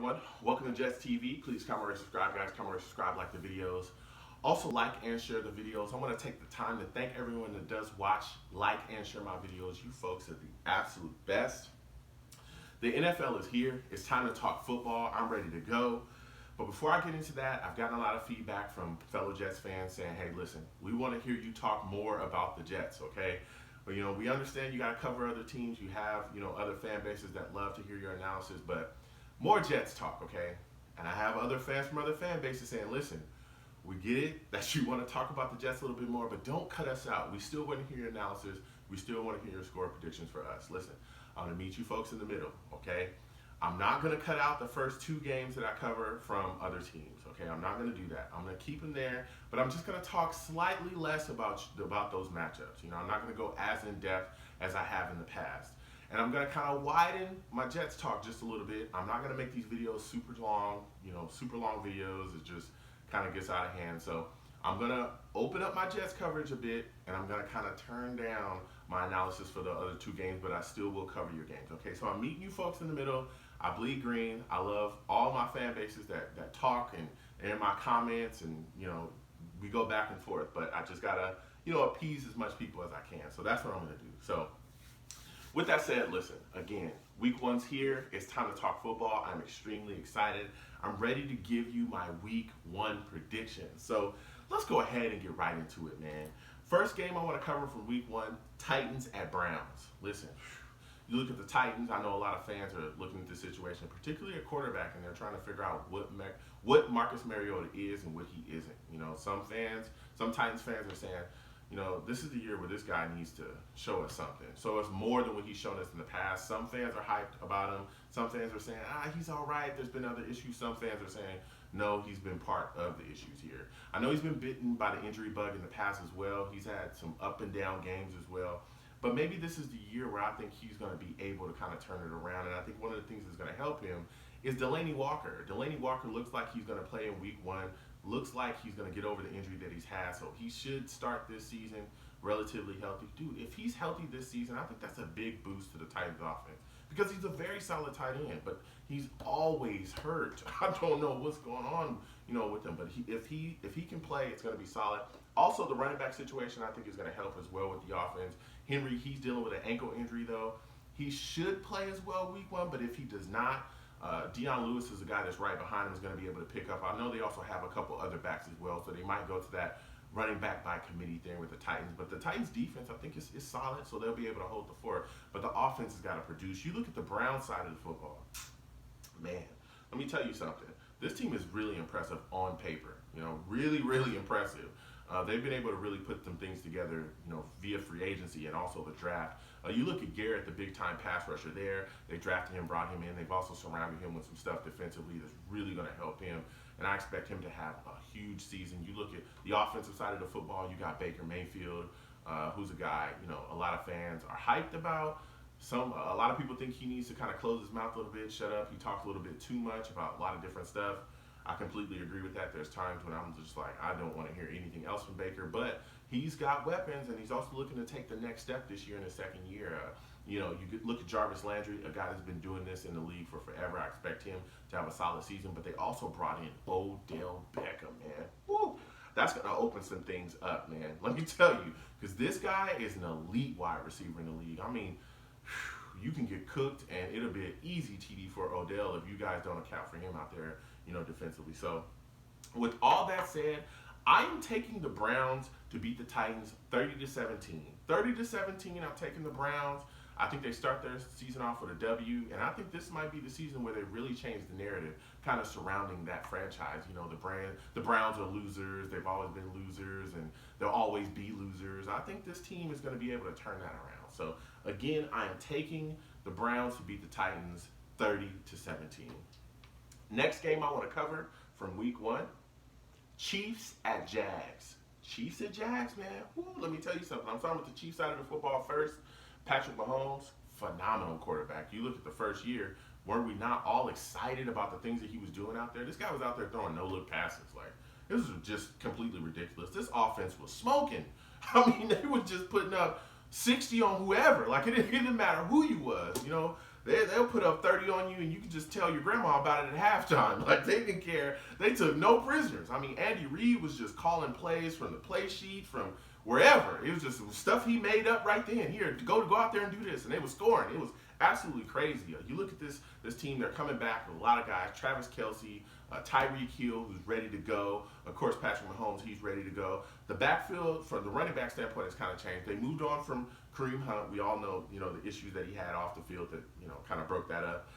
everyone. Welcome to Jets TV. Please comment, subscribe, guys. Comment, subscribe, like the videos. Also, like and share the videos. I want to take the time to thank everyone that does watch, like, and share my videos. You folks are the absolute best. The NFL is here. It's time to talk football. I'm ready to go. But before I get into that, I've gotten a lot of feedback from fellow Jets fans saying, hey, listen, we want to hear you talk more about the Jets, okay? But, we understand you got to cover other teams. You have, other fan bases that love to hear your analysis, but more Jets talk, okay? And I have other fans from other fan bases saying, listen, we get it that you want to talk about the Jets a little bit more, but don't cut us out. We still want to hear your analysis. We still want to hear your score predictions for us. Listen, I'm going to meet you folks in the middle, okay? I'm not going to cut out the first two games that I cover from other teams, okay? I'm not going to do that. I'm going to keep them there, but I'm just going to talk slightly less about those matchups. I'm not going to go as in-depth as I have in the past. And I'm going to kind of widen my Jets talk just a little bit. I'm not going to make these videos super long, super long videos. It just kind of gets out of hand. So I'm going to open up my Jets coverage a bit, and I'm going to kind of turn down my analysis for the other two games, but I still will cover your games, okay? So I'm meeting you folks in the middle. I bleed green. I love all my fan bases that talk and in my comments, and, we go back and forth, but I just got to, appease as much people as I can. So that's what I'm going to do. So with that said, listen, again, week one's here. It's time to talk football. I'm extremely excited. I'm ready to give you my week one predictions. So let's go ahead and get right into it, man. First game I want to cover from week one, Titans at Browns. Listen, you look at the Titans, I know a lot of fans are looking at this situation, particularly at quarterback, and they're trying to figure out what Marcus Mariota is and what he isn't. Some Titans fans are saying, this is the year where this guy needs to show us something. So it's more than what he's shown us in the past. Some fans are hyped about him. Some fans are saying, he's all right. There's been other issues. Some fans are saying, no, he's been part of the issues here. I know he's been bitten by the injury bug in the past as well. He's had some up and down games as well. But maybe this is the year where I think he's going to be able to kind of turn it around. And I think one of the things that's going to help him is Delanie Walker. Delanie Walker looks like he's going to play in week one. Looks like he's going to get over the injury that he's had. So he should start this season relatively healthy. Dude, if he's healthy this season, I think that's a big boost to the Titans offense. Because he's a very solid tight end, but he's always hurt. I don't know what's going on, with him. But if he can play, it's going to be solid. Also, the running back situation, I think, is going to help as well with the offense. Henry, he's dealing with an ankle injury, though. He should play as well week one, but if he does not, Dion Lewis is the guy that's right behind him, is going to be able to pick up. I know they also have a couple other backs as well, so they might go to that running back by committee thing with the Titans. But the Titans defense, I think, is solid, so they'll be able to hold the fort. But the offense has got to produce. You look at the Browns side of the football, man, let me tell you something. This team is really impressive on paper, really, really impressive. They've been able to really put some things together, via free agency and also the draft. You look at Garrett, the big-time pass rusher there. They drafted him, brought him in. They've also surrounded him with some stuff defensively that's really going to help him. And I expect him to have a huge season. You look at the offensive side of the football, you got Baker Mayfield, who's a guy, a lot of fans are hyped about. A lot of people think he needs to kind of close his mouth a little bit, shut up. He talks a little bit too much about a lot of different stuff. I completely agree with that. There's times when I'm just like, I don't want to hear anything else from Baker, but he's got weapons, and he's also looking to take the next step this year in his second year. You look at Jarvis Landry, a guy that's been doing this in the league for forever. I expect him to have a solid season, but they also brought in Odell Beckham, man. Woo! That's going to open some things up, man. Let me tell you, because this guy is an elite wide receiver in the league. I mean, you can get cooked, and it'll be an easy TD for Odell if you guys don't account for him out there, defensively. So with all that said, I am taking the Browns to beat the Titans 30-17. 30-17, I'm taking the Browns. I think they start their season off with a W, and I think this might be the season where they really change the narrative kind of surrounding that franchise. The Browns are losers. They've always been losers, and they'll always be losers. I think this team is going to be able to turn that around. So, again, I am taking the Browns to beat the Titans 30-17. Next game I want to cover from week one, Chiefs at JAGS. Chiefs at JAGS, man. Woo, let me tell you something. I'm starting with the Chiefs side of the football first. Patrick Mahomes, phenomenal quarterback. You look at the first year, weren't we not all excited about the things that he was doing out there? This guy was out there throwing no-look passes. Like, this was just completely ridiculous. This offense was smoking. I mean, they were just putting up 60 on whoever. Like, it didn't matter who you was, They'll put up 30 on you, and you can just tell your grandma about it at halftime. Like, they didn't care. They took no prisoners. I mean, Andy Reid was just calling plays from the play sheet, from wherever. It was just stuff he made up right then. Here, go out there and do this, and they were scoring. It was absolutely crazy. You look at this team; they're coming back with a lot of guys. Travis Kelce, Tyreek Hill, who's ready to go. Of course, Patrick Mahomes, he's ready to go. The backfield, from the running back standpoint, has kind of changed. They moved on from Kareem Hunt. We all know, the issues that he had off the field that, kind of broke that up.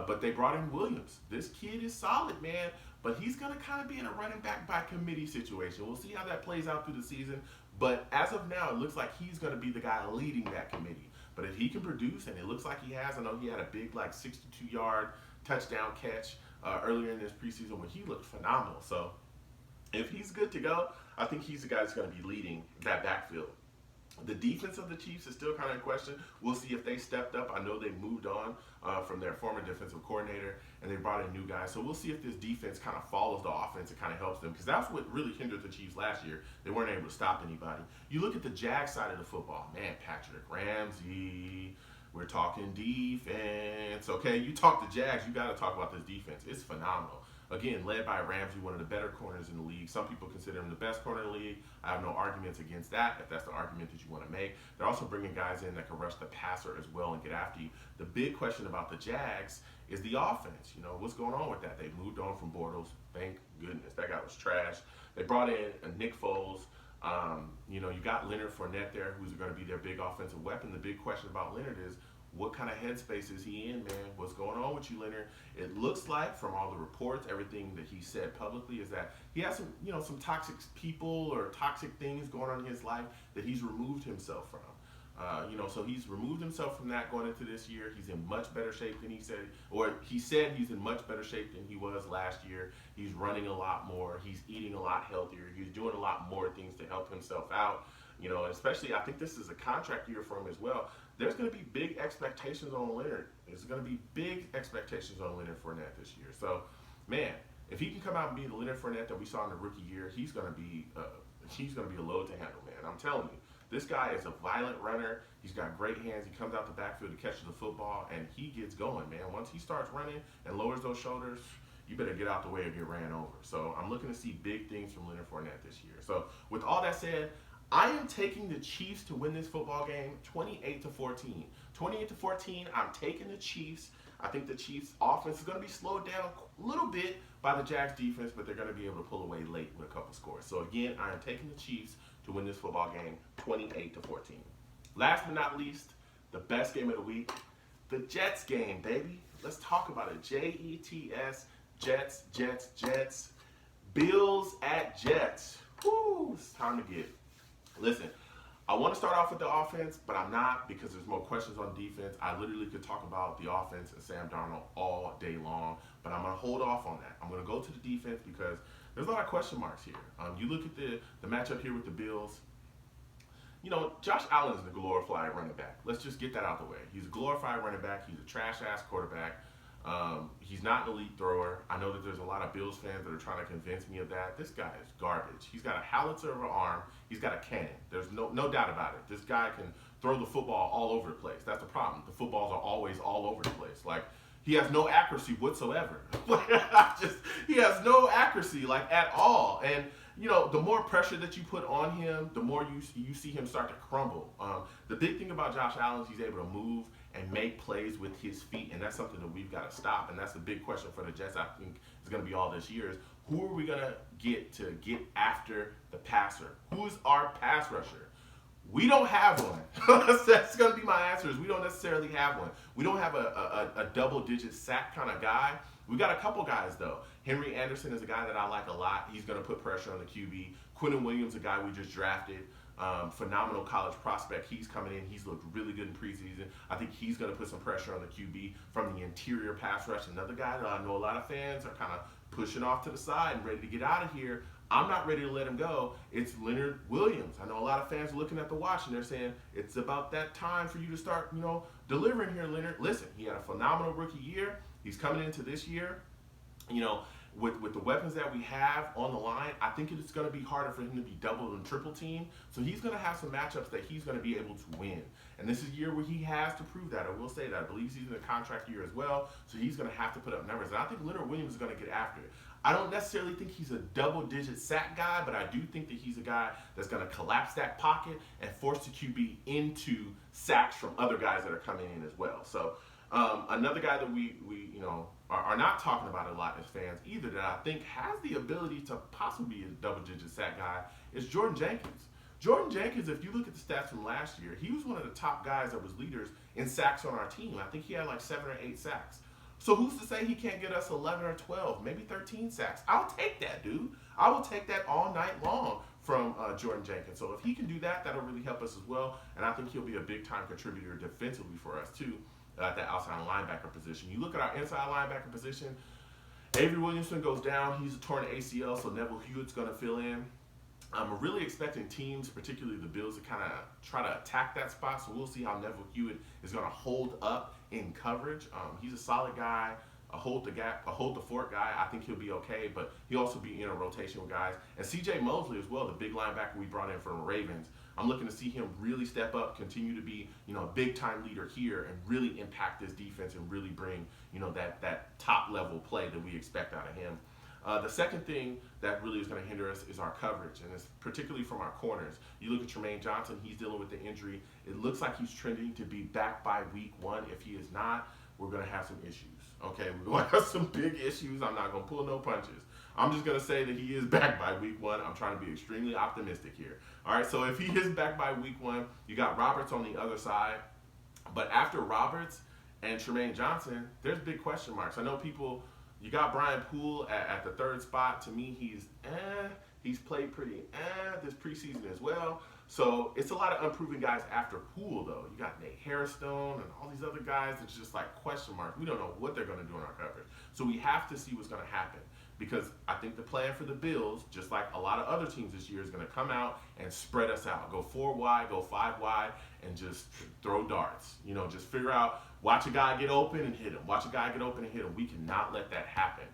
But they brought in Williams. This kid is solid, man. But he's going to kind of be in a running back by committee situation. We'll see how that plays out through the season. But as of now, it looks like he's going to be the guy leading that committee. But if he can produce, and it looks like he has, I know he had a big, 62-yard touchdown catch earlier in this preseason when he looked phenomenal. So if he's good to go, I think he's the guy that's going to be leading that backfield. The defense of the Chiefs is still kind of in question. We'll see if they stepped up. I know they moved on from their former defensive coordinator, and they brought in new guys. So we'll see if this defense kind of follows the offense and kind of helps them, because that's what really hindered the Chiefs last year. They weren't able to stop anybody. You look at the JAGS side of the football. Man, Patrick Ramsey. We're talking defense. Okay, you talk to JAGS, you got to talk about this defense. It's phenomenal. Again, led by Ramsey, one of the better corners in the league. Some people consider him the best corner in the league. I have no arguments against that, if that's the argument that you want to make. They're also bringing guys in that can rush the passer as well and get after you. The big question about the JAGS is the offense. What's going on with that? They moved on from Bortles. Thank goodness. That guy was trash. They brought in Nick Foles. You got Leonard Fournette there, who's going to be their big offensive weapon. The big question about Leonard is, what kind of headspace is he in, man? What's going on with you, Leonard? It looks like, from all the reports, everything that he said publicly, is that he has some toxic people or toxic things going on in his life that he's removed himself from. So he's removed himself from that going into this year. He's in much better shape than he said he's in much better shape than he was last year. He's running a lot more. He's eating a lot healthier. He's doing a lot more things to help himself out. Especially, I think this is a contract year for him as well. There's going to be big expectations on Leonard. There's going to be big expectations on Leonard Fournette this year. So, man, if he can come out and be the Leonard Fournette that we saw in the rookie year, he's going to be a load to handle, man. I'm telling you, this guy is a violent runner. He's got great hands. He comes out the backfield to catch the football, and he gets going, man. Once he starts running and lowers those shoulders, you better get out the way or get ran over. So I'm looking to see big things from Leonard Fournette this year. So with all that said, I am taking the Chiefs to win this football game 28-14. 28-14, I'm taking the Chiefs. I think the Chiefs' offense is going to be slowed down a little bit by the Jags defense, but they're going to be able to pull away late with a couple scores. So again, I am taking the Chiefs to win this football game 28-14. Last but not least, the best game of the week, the Jets game, baby. Let's talk about it. Jets, Jets. Bills at Jets. Woo, it's time to get. Listen, I want to start off with the offense, but I'm not, because there's more questions on defense. I literally could talk about the offense and Sam Darnold all day long, but I'm going to hold off on that. I'm going to go to the defense because there's a lot of question marks here. You look at the matchup here with the Bills. Josh Allen is a glorified running back. Let's just get that out the way. He's a glorified running back. He's a trash-ass quarterback. He's not an elite thrower. I know that there's a lot of Bills fans that are trying to convince me of that. This guy is garbage. He's got a howitzer of an arm. He's got a cannon. There's no doubt about it. This guy can throw the football all over the place. That's the problem. The footballs are always all over the place. He has no accuracy whatsoever. He has no accuracy, at all. And, the more pressure that you put on him, the more you see him start to crumble. The big thing about Josh Allen is he's able to move and make plays with his feet, and that's something that we've got to stop. And that's the big question for the Jets, I think, is going to be all this year is, who are we going to get after the passer? Who's our pass rusher? We don't have one. That's going to be my answer, is we don't necessarily have one. We don't have a double-digit sack kind of guy. We got a couple guys, though. Henry Anderson is a guy that I like a lot. He's going to put pressure on the QB. Quinnen Williams, a guy we just drafted. Phenomenal college prospect. He's coming in. He's looked really good in preseason. I think he's going to put some pressure on the QB from the interior pass rush. Another guy that I know a lot of fans are kind of pushing off to the side and ready to get out of here. I'm not ready to let him go. It's Leonard Williams. I know a lot of fans are looking at the watch and they're saying, it's about that time for you to start, delivering here, Leonard. Listen, he had a phenomenal rookie year. He's coming into this year. with the weapons that we have on the line, I think it's going to be harder for him to be double and triple team. So he's going to have some matchups that he's going to be able to win. And this is a year where he has to prove that. I will say that. I believe he's in a contract year as well. So he's going to have to put up numbers. And I think Leonard Williams is going to get after it. I don't necessarily think he's a double-digit sack guy, but I do think that he's a guy that's going to collapse that pocket and force the QB into sacks from other guys that are coming in as well. So another guy that we are not talking about a lot as fans either, that I think has the ability to possibly be a double-digit sack guy, is Jordan Jenkins. Jordan Jenkins, if you look at the stats from last year, he was one of the top guys that was leaders in sacks on our team. I think he had like 7 or 8 sacks. So who's to say he can't get us 11 or 12, maybe 13 sacks? I'll take that, dude. I will take that all night long from Jordan Jenkins. So if he can do that, that'll really help us as well. And I think he'll be a big-time contributor defensively for us, too, at that outside linebacker position. You look at our inside linebacker position, Avery Williamson goes down. He's a torn ACL, so Neville Hewitt's going to fill in. I'm really expecting teams, particularly the Bills, to kind of try to attack that spot. So we'll see how Neville Hewitt is going to hold up in coverage. He's a solid guy, a hold the fort guy. I think he'll be okay, but he'll also be in a rotation with guys. And C.J. Mosley as well, the big linebacker we brought in from the Ravens. I'm looking to see him really step up, continue to be, a big-time leader here, and really impact this defense and really bring, that top-level play that we expect out of him. The second thing that really is going to hinder us is our coverage, and it's particularly from our corners. You look at Tremaine Johnson, he's dealing with the injury. It looks like he's trending to be back by week 1. If he is not, we're going to have some issues. Okay, we're going to have some big issues. I'm not going to pull no punches. I'm just going to say that he is back by week 1. I'm trying to be extremely optimistic here. All right, so if he is back by week 1, you got Roberts on the other side. But after Roberts and Tremaine Johnson, there's big question marks. I know people... You got Brian Poole at the 3rd spot. To me, he's played pretty this preseason as well. So it's a lot of unproven guys after Poole, though. You got Nate Hairstone and all these other guys. It's just like question marks. We don't know what they're going to do in our coverage. So we have to see what's going to happen, because I think the plan for the Bills, just like a lot of other teams this year, is going to come out and spread us out. Go 4 wide, go 5 wide, and just throw darts. Just figure out, watch a guy get open and hit him. Watch a guy get open and hit him. We cannot let that happen.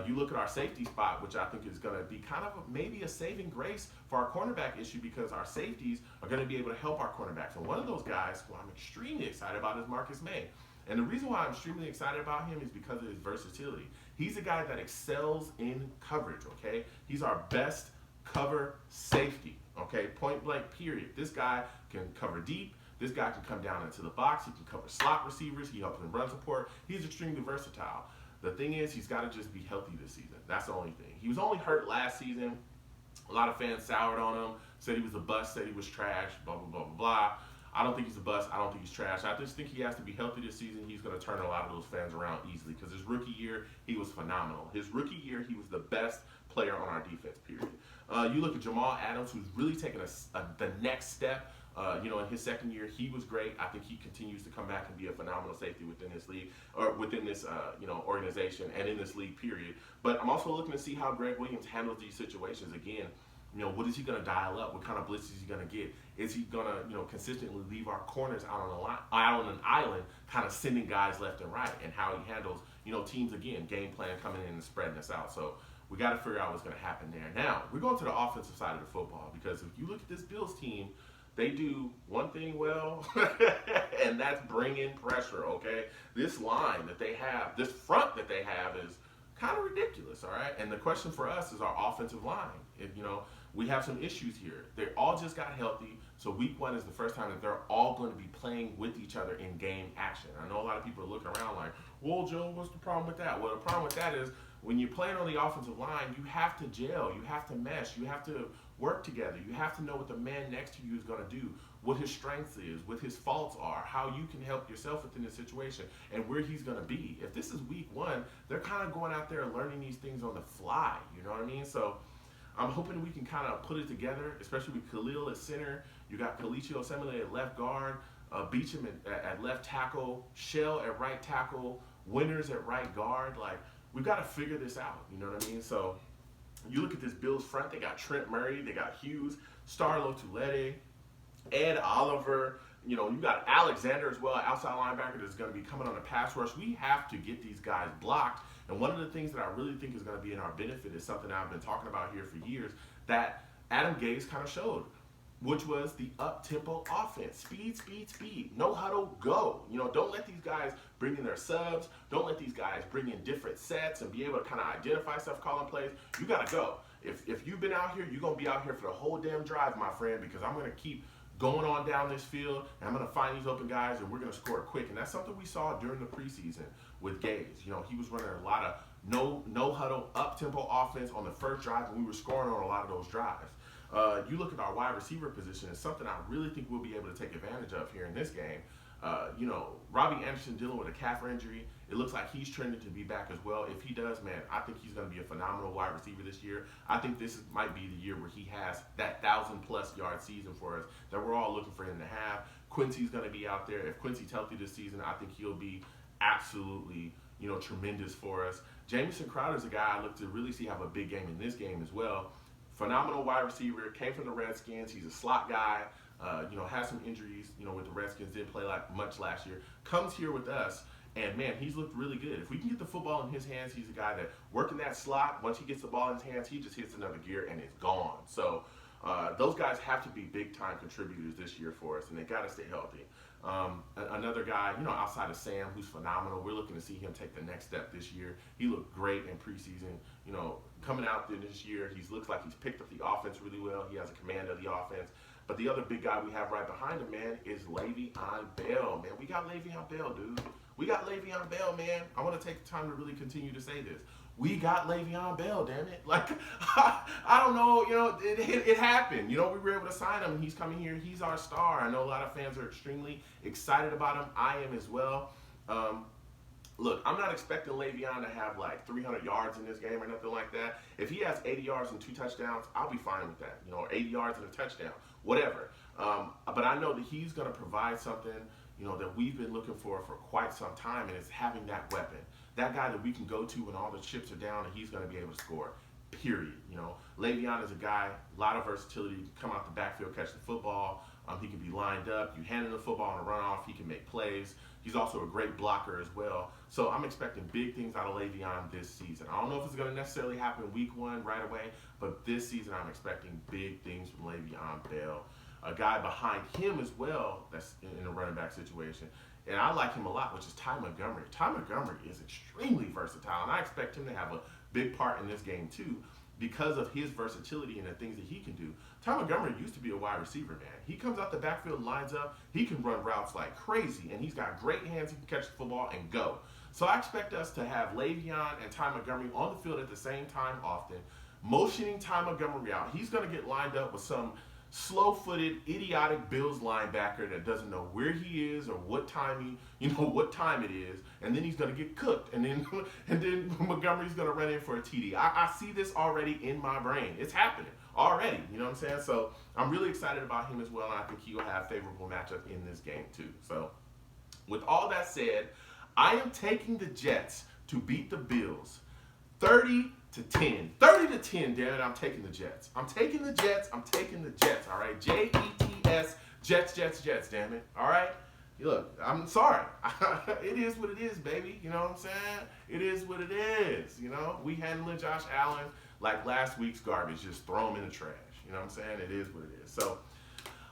You look at our safety spot, which I think is going to be kind of maybe a saving grace for our cornerback issue, because our safeties are going to be able to help our cornerbacks. And one of those guys who I'm extremely excited about is Marcus May. And the reason why I'm extremely excited about him is because of his versatility. He's a guy that excels in coverage, okay? He's our best cover safety, okay? Point blank, period. This guy can cover deep. This guy can come down into the box. He can cover slot receivers. He helps in run support. He's extremely versatile. The thing is, he's got to just be healthy this season. That's the only thing. He was only hurt last season. A lot of fans soured on him, said he was a bust, said he was trash, blah, blah, blah, blah, blah. I don't think he's a bust. I don't think he's trash. I just think he has to be healthy this season. He's going to turn a lot of those fans around easily, because his rookie year, he was phenomenal. His rookie year, he was the best player on our defense, period. You look at Jamal Adams, who's really taken the next step. In his second year, he was great. I think he continues to come back and be a phenomenal safety within this league, or within this, organization, and in this league, period. But I'm also looking to see how Greg Williams handles these situations. Again, what is he going to dial up? What kind of blitz is he going to get? Is he going to, consistently leave our corners out on an island, kind of sending guys left and right, and how he handles, teams, again, game plan coming in and spreading us out. So we got to figure out what's going to happen there. Now, we're going to the offensive side of the football, because if you look at this Bills team, they do one thing well, and that's bring in pressure, okay? This line that they have, this front that they have is kind of ridiculous, all right? And the question for us is our offensive line. We have some issues here. They all just got healthy, so week 1 is the first time that they're all going to be playing with each other in game action. I know a lot of people are looking around like, well, Joe, what's the problem with that? Well, the problem with that is when you're playing on the offensive line, you have to gel, you have to mesh, you have to work together. You have to know what the man next to you is going to do, what his strengths is, what his faults are, how you can help yourself within the situation, and where he's going to be. If this is week 1, they're kind of going out there and learning these things on the fly, you know what I mean? So I'm hoping we can kind of put it together, especially with Khalil at center. You got Kalichi Osemele at left guard, Beecham at left tackle, Shell at right tackle, Winters at right guard. Like, we've got to figure this out, you know what I mean? So you look at this Bills front, they got Trent Murray, they got Hughes, Starlo Tulete, Ed Oliver, you got Alexander as well, outside linebacker that's going to be coming on the pass rush. We have to get these guys blocked, And one of the things that I really think is going to be in our benefit is something I've been talking about here for years that Adam Gase kind of showed, which was the up-tempo offense. Speed, speed, speed. No huddle, go. Don't let these guys bring in their subs. Don't let these guys bring in different sets and be able to kind of identify stuff, calling plays. You got to go. If you've been out here, you're going to be out here for the whole damn drive, my friend, because I'm going to keep going on down this field, and I'm going to find these open guys, and we're going to score quick. And that's something we saw during the preseason with Gase. He was running a lot of no huddle, up-tempo offense on the first drive, and we were scoring on a lot of those drives. You look at our wide receiver position, it's something I really think we'll be able to take advantage of here in this game. Robbie Anderson dealing with a calf injury. It looks like he's trending to be back as well. If he does, man, I think he's going to be a phenomenal wide receiver this year. I think this might be the year where he has that 1,000+ yard season for us that we're all looking for him to have. Quincy's going to be out there. If Quincy's healthy this season, I think he'll be absolutely, tremendous for us. Jamison Crowder's a guy I look to really see have a big game in this game as well. Phenomenal wide receiver, came from the Redskins. He's a slot guy. Has some injuries, with the Redskins, didn't play much last year. Comes here with us, and man, he's looked really good. If we can get the football in his hands, he's a guy that working that slot. Once he gets the ball in his hands, he just hits another gear and it's gone. So those guys have to be big time contributors this year for us, and they got to stay healthy. Another guy, outside of Sam, who's phenomenal. We're looking to see him take the next step this year. He looked great in preseason. Coming out there this year, he looks like he's picked up the offense really well. He has a command of the offense. But the other big guy we have right behind him, man, is Le'Veon Bell, man. We got Le'Veon Bell, dude. We got Le'Veon Bell, man. I want to take the time to really continue to say this. We got Le'Veon Bell, damn it. Like, I don't know, it happened. We were able to sign him, and he's coming here. He's our star. I know a lot of fans are extremely excited about him. I am as well. Look, I'm not expecting Le'Veon to have like 300 yards in this game or nothing like that. If he has 80 yards and 2 touchdowns, I'll be fine with that. 80 yards and a touchdown, whatever. But I know that he's going to provide something, that we've been looking for quite some time, and it's having that weapon. That guy that we can go to when all the chips are down, and he's going to be able to score, period. Le'Veon is a guy, a lot of versatility, come out the backfield, catch the football. He can be lined up. You hand him the football on a runoff, he can make plays. He's also a great blocker as well. So I'm expecting big things out of Le'Veon this season. I don't know if it's going to necessarily happen week 1 right away, but this season I'm expecting big things from Le'Veon Bell. A guy behind him as well that's in a running back situation, and I like him a lot, which is Ty Montgomery. Ty Montgomery is extremely versatile, and I expect him to have a big part in this game too because of his versatility and the things that he can do. Ty Montgomery used to be a wide receiver, man. He comes out the backfield, lines up, he can run routes like crazy, and he's got great hands. He can catch the football and go. So I expect us to have Le'Veon and Ty Montgomery on the field at the same time often, motioning Ty Montgomery out. He's going to get lined up with some slow-footed, idiotic Bills linebacker that doesn't know where he is or what time what time it is, and then he's going to get cooked, and then Montgomery's going to run in for a TD. I see this already in my brain. It's happening already. You know what I'm saying? So I'm really excited about him as well, and I think he'll have favorable matchup in this game too. So with all that said, I am taking the Jets to beat the Bills 30-10. 30-10, damn it, I'm taking the Jets. I'm taking the Jets, all right? Jets, Jets, damn it, all right? Look, I'm sorry. It is what it is, baby. You know what I'm saying? It is what it is, We handling Josh Allen like last week's garbage. Just throw him in the trash. You know what I'm saying? It is what it is. So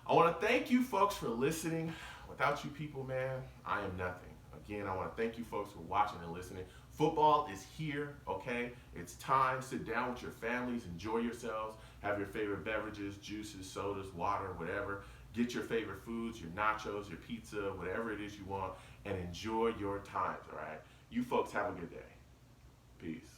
I want to thank you folks for listening. Without you people, man, I am nothing. Again, I want to thank you folks for watching and listening. Football is here, okay? It's time. Sit down with your families. Enjoy yourselves. Have your favorite beverages, juices, sodas, water, whatever. Get your favorite foods, your nachos, your pizza, whatever it is you want, and enjoy your times, all right? You folks have a good day. Peace.